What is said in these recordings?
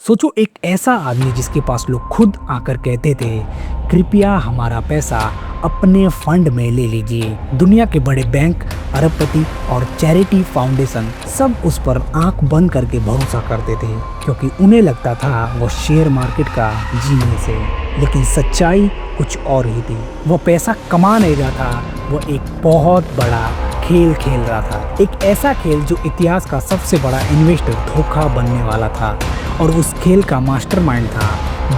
सोचो एक ऐसा आदमी जिसके पास लोग खुद आकर कहते थे कृपया हमारा पैसा अपने फंड में ले लीजिए। दुनिया के बड़े बैंक, अरबपति और चैरिटी फाउंडेशन सब उस पर आंख बंद करके भरोसा करते थे क्योंकि उन्हें लगता था वो शेयर मार्केट का जीनियस है। लेकिन सच्चाई कुछ और ही थी। वो पैसा कमा नहीं रहा था, वो एक बहुत बड़ा खेल खेल रहा था। एक ऐसा खेल जो इतिहास का सबसे बड़ा इन्वेस्टर धोखा बनने वाला था और उस खेल का मास्टरमाइंड था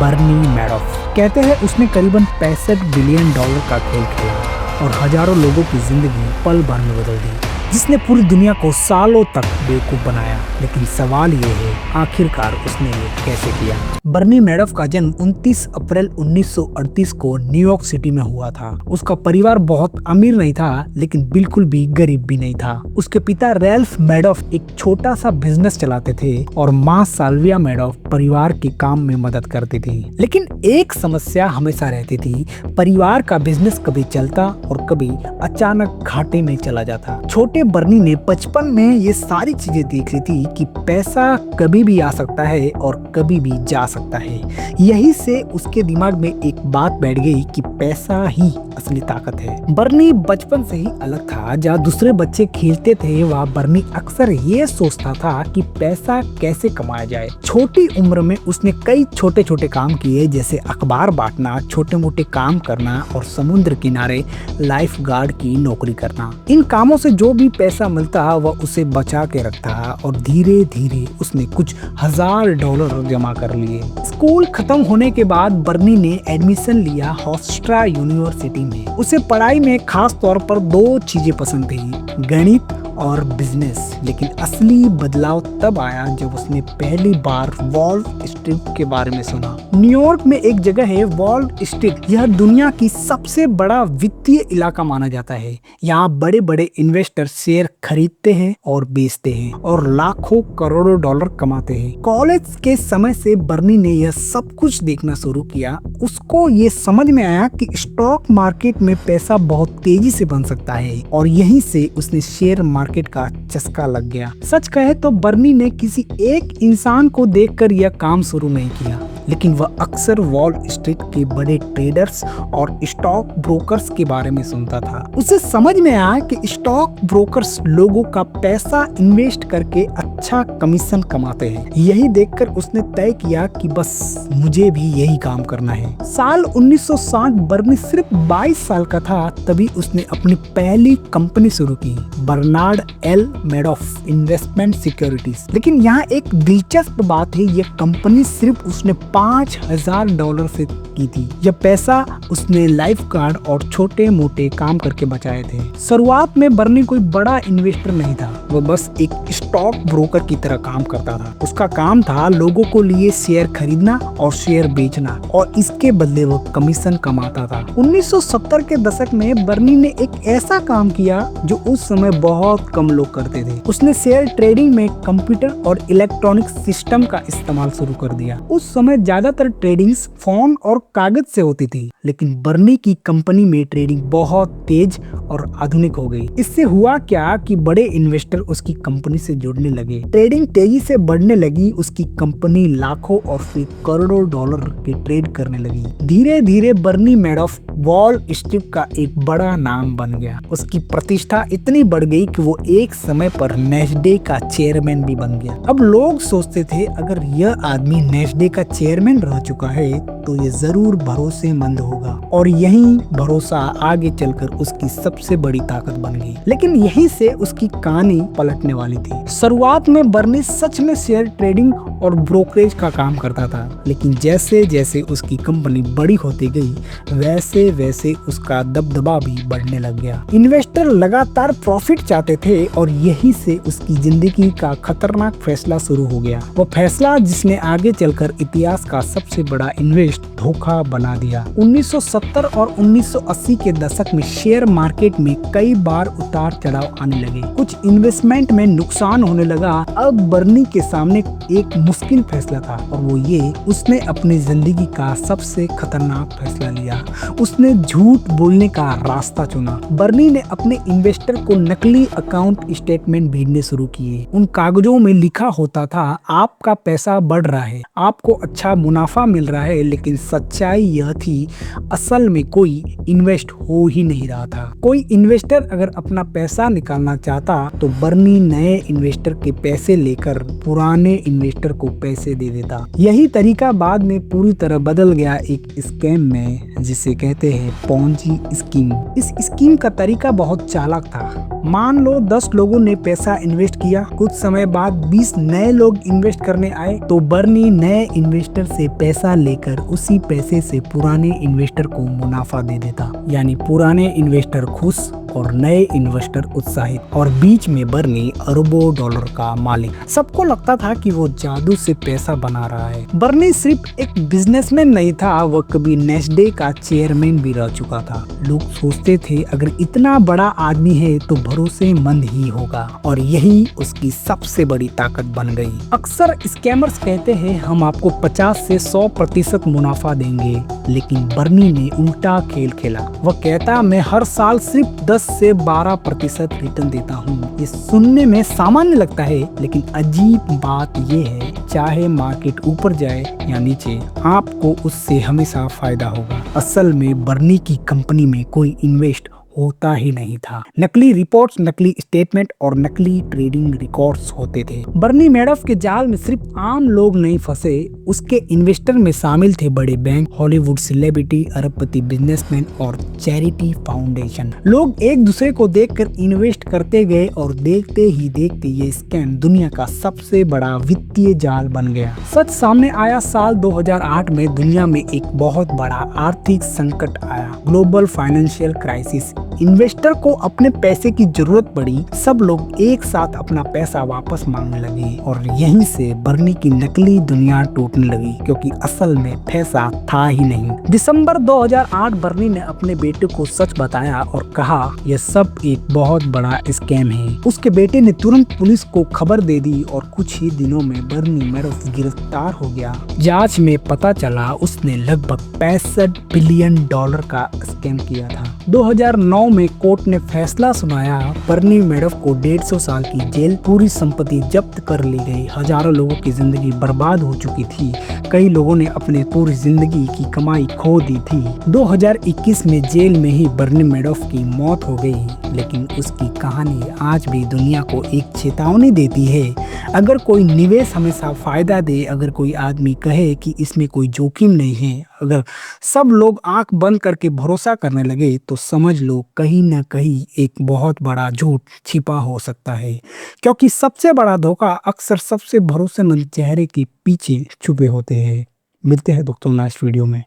बर्नी मैडॉफ। कहते हैं उसने करीबन $65 बिलियन का खेल खेला और हजारों लोगों की जिंदगी पल भर में बदल दी, जिसने पूरी दुनिया को सालों तक बेवकूफ बनाया। लेकिन सवाल ये है आखिरकार उसने ये कैसे किया। बर्नी मैडॉफ का जन्म 29 अप्रैल 1938 को न्यूयॉर्क सिटी में हुआ था। उसका परिवार बहुत अमीर नहीं था लेकिन बिल्कुल भी गरीब भी नहीं था। उसके पिता रैल्फ मैडॉफ एक छोटा सा बिजनेस चलाते थे और माँ साल्विया मैडॉफ परिवार के काम में मदद करती थी। लेकिन एक समस्या हमेशा रहती थी, परिवार का बिजनेस कभी चलता और कभी अचानक घाटे में चला जाता। छोटे बर्नी ने बचपन में ये सारी चीजें देख ली थी कि पैसा कभी भी आ सकता है और कभी भी जा सकता है। यही से उसके दिमाग में एक बात बैठ गई कि पैसा ही असली ताकत है। बर्नी बचपन से ही अलग था। जहाँ दूसरे बच्चे खेलते थे वहाँ बर्नी अक्सर ये सोचता था कि पैसा कैसे कमाया जाए। छोटी उम्र में उसने कई छोटे छोटे काम किए, जैसे अखबार बांटना, छोटे मोटे काम करना और समुद्र किनारे लाइफ गार्ड की नौकरी करना। इन कामों से जो भी पैसा मिलता वह उसे बचा के रखता और धीरे धीरे उसने कुछ $1000 जमा कर लिए। स्कूल खत्म होने के बाद बर्नी ने एडमिशन लिया हॉस्ट्रा यूनिवर्सिटी में। उसे पढ़ाई में खास तौर पर 2 चीजें पसंद थी, गणित और बिजनेस। लेकिन असली बदलाव तब आया जब उसने पहली बार वॉल स्ट्रीट के बारे में सुना। न्यूयॉर्क में एक जगह है वॉल स्ट्रीट। यह दुनिया की सबसे बड़ा वित्तीय इलाका माना जाता है। यहाँ बड़े बड़े इन्वेस्टर शेयर खरीदते हैं और बेचते हैं और लाखों करोड़ों डॉलर कमाते हैं। कॉलेज के समय से बर्नी ने यह सब कुछ देखना शुरू किया। उसको ये समझ में आया कि स्टॉक मार्केट में पैसा बहुत तेजी से बन सकता है और यहीं से उसने शेयर मार्केट का चस्का लग गया। सच कहे तो बर्नी ने किसी एक इंसान को देखकर यह काम शुरू नहीं किया, लेकिन वह अक्सर वॉल स्ट्रीट के बड़े ट्रेडर्स और स्टॉक ब्रोकर्स के बारे में सुनता था। उसे समझ में आया कि स्टॉक ब्रोकर्स लोगों का पैसा इन्वेस्ट करके अच्छा कमीशन कमाते हैं। यही देखकर उसने तय किया कि बस मुझे भी यही काम करना है। साल 1960 बर्नी सिर्फ 22 साल का था, तभी उसने अपनी पहली कंपनी शुरू की, Bernard L Madoff investment securities. लेकिन यहाँ एक दिलचस्प बात है, यह कंपनी सिर्फ उसने $5000 से की थी। यह पैसा उसने लाइफ गार्ड और छोटे मोटे काम करके बचाए थे। शुरुआत में बर्नी कोई बड़ा इन्वेस्टर नहीं था, वह बस एक स्टॉक ब्रोकर की तरह काम करता था। उसका काम था लोगों को लिए शेयर खरीदना और शेयर बेचना और इसके बदले वो कमीशन कमाता था। 1970 के दशक में बर्नी ने एक ऐसा काम किया जो उस समय बहुत कम लोग करते थे। उसने शेयर ट्रेडिंग में कंप्यूटर और इलेक्ट्रॉनिक सिस्टम का इस्तेमाल शुरू कर दिया। उस समय ज्यादातर ट्रेडिंग फोन और कागज से होती थी, लेकिन बर्नी की कंपनी में ट्रेडिंग बहुत तेज और आधुनिक हो गई। इससे हुआ क्या कि बड़े इन्वेस्टर उसकी कंपनी से जुड़ने लगे। ट्रेडिंग तेजी से बढ़ने लगी, उसकी कंपनी लाखों और फिर करोड़ों डॉलर के ट्रेड करने लगी। धीरे धीरे बर्नी मैडॉफ वॉल स्ट्रीट का एक बड़ा नाम बन गया। उसकी प्रतिष्ठा इतनी बढ़ गई कि वो एक समय पर नेस्डेक का चेयरमैन भी बन गया। अब लोग सोचते थे अगर यह आदमी नेस्डेक का चेयरमैन रह चुका है तो ये जरूर भरोसेमंद होगा, और यही भरोसा आगे चलकर उसकी सबसे बड़ी ताकत बन गई। लेकिन यहीं से उसकी कहानी पलटने वाली थी। शुरुआत में बर्नी सच में शेयर ट्रेडिंग और ब्रोकरेज का काम करता था, लेकिन जैसे जैसे उसकी कंपनी बड़ी होती गई वैसे वैसे उसका दबदबा भी बढ़ने लग गया। इन्वेस्टर लगातार प्रॉफिट चाहते थे और यही से उसकी जिंदगी का खतरनाक फैसला शुरू हो गया। वो फैसला जिसने आगे चलकर इतिहास का सबसे बड़ा इन्वेस्ट धोखा बना दिया। 1970 1970 और 1980 के दशक में शेयर मार्केट में कई बार उतार चढ़ाव आने लगे। कुछ इन्वेस्टमेंट में नुकसान होने लगा। अब बर्नी के सामने एक मुश्किल फैसला था और वो ये, उसने अपनी जिंदगी का सबसे खतरनाक फैसला लिया। उसने झूठ बोलने का रास्ता चुना। बर्नी ने अपने इन्वेस्टर को नकली अकाउंट स्टेटमेंट भेजने शुरू किए। उन कागजों में लिखा होता था, आपका पैसा बढ़ रहा है, आपको अच्छा मुनाफा मिल रहा है, लेकिन सच्चाई यह थी, असल में कोई इन्वेस्ट हो ही नहीं रहा था। कोई इन्वेस्टर अगर अपना पैसा निकालना चाहता तो बर्नी नए इन्वेस्टर के पैसे लेकर पुराने इन्वेस्टर को पैसे दे देता। यही तरीका बाद में पूरी तरह बदल गया एक स्कैम में, जिसे कहते हैं पोंजी स्कीम। इस स्कीम का तरीका बहुत चालाक था। मान लो 10 लोगों ने पैसा इन्वेस्ट किया, कुछ समय बाद 20 नए लोग इन्वेस्ट करने आए तो बर्नी नए इन्वेस्टर से पैसा लेकर उसी पैसे से पुराने इन्वेस्टर को मुनाफा दे देता। यानी पुराने इन्वेस्टर खुश और नए इन्वेस्टर उत्साहित, और बीच में बर्नी अरबों डॉलर का मालिक। सबको लगता था कि वो जादू से पैसा बना रहा है। बर्नी सिर्फ एक बिजनेसमैन नहीं था, वो कभी नेस्डे का चेयरमैन भी रह चुका था। लोग सोचते थे अगर इतना बड़ा आदमी है तो भरोसेमंद ही होगा, और यही उसकी सबसे बड़ी ताकत बन गई। अक्सर स्कैमर्स कहते हैं हम आपको 50 से 100% मुनाफा देंगे, लेकिन बर्नी ने उल्टा खेल खेला। वह कहता, मैं हर साल सिर्फ 10 से 12% रिटर्न देता हूँ। ये सुनने में सामान्य लगता है, लेकिन अजीब बात ये है, चाहे मार्केट ऊपर जाए या नीचे, आपको उससे हमेशा फायदा होगा। असल में बर्नी की कंपनी में कोई इन्वेस्ट होता ही नहीं था। नकली रिपोर्ट्स, नकली स्टेटमेंट और नकली ट्रेडिंग रिकॉर्ड्स होते थे। बर्नी मैडॉफ के जाल में सिर्फ आम लोग नहीं फंसे, उसके इन्वेस्टर में शामिल थे बड़े बैंक, हॉलीवुड सेलिब्रिटी, अरबपति बिजनेसमैन और चैरिटी फाउंडेशन। लोग एक दूसरे को देखकर इन्वेस्ट करते गए और देखते ही देखते ये स्कैम दुनिया का सबसे बड़ा वित्तीय जाल बन गया। सच सामने आया साल 2008 में। दुनिया में एक बहुत बड़ा आर्थिक संकट आया, ग्लोबल फाइनेंशियल क्राइसिस। इन्वेस्टर को अपने पैसे की जरूरत पड़ी, सब लोग एक साथ अपना पैसा वापस मांगने लगे, और यहीं से बर्नी की नकली दुनिया टूटने लगी, क्योंकि असल में पैसा था ही नहीं। दिसंबर 2008 बर्नी ने अपने बेटे को सच बताया और कहा यह सब एक बहुत बड़ा स्कैम है। उसके बेटे ने तुरंत पुलिस को खबर दे दी और कुछ ही दिनों में बर्नी मैडॉफ गिरफ्तार हो गया। जांच में पता चला उसने लगभग $65 बिलियन का स्कैम किया था। 2009 में कोर्ट ने फैसला सुनाया, बर्नी मैडॉफ को 150 साल की जेल, पूरी संपत्ति जब्त कर ली गई। हजारों लोगों की जिंदगी बर्बाद हो चुकी थी। कई लोगों ने अपने पूरी जिंदगी की कमाई खो दी थी। 2021 में जेल में ही बर्नी मैडॉफ की मौत हो गई, लेकिन उसकी कहानी आज भी दुनिया को एक चेतावनी देती है। अगर कोई निवेश हमेशा फायदा दे, अगर कोई आदमी कहे कि इसमें कोई जोखिम नहीं है, अगर सब लोग आंख बंद करके भरोसा करने लगे, तो समझ लो कहीं ना कहीं एक बहुत बड़ा झूठ छिपा हो सकता है, क्योंकि सबसे बड़ा धोखा अक्सर सबसे भरोसेमंद चेहरे के पीछे छुपे होते हैं। मिलते हैं दोस्तों नेक्स्ट वीडियो में।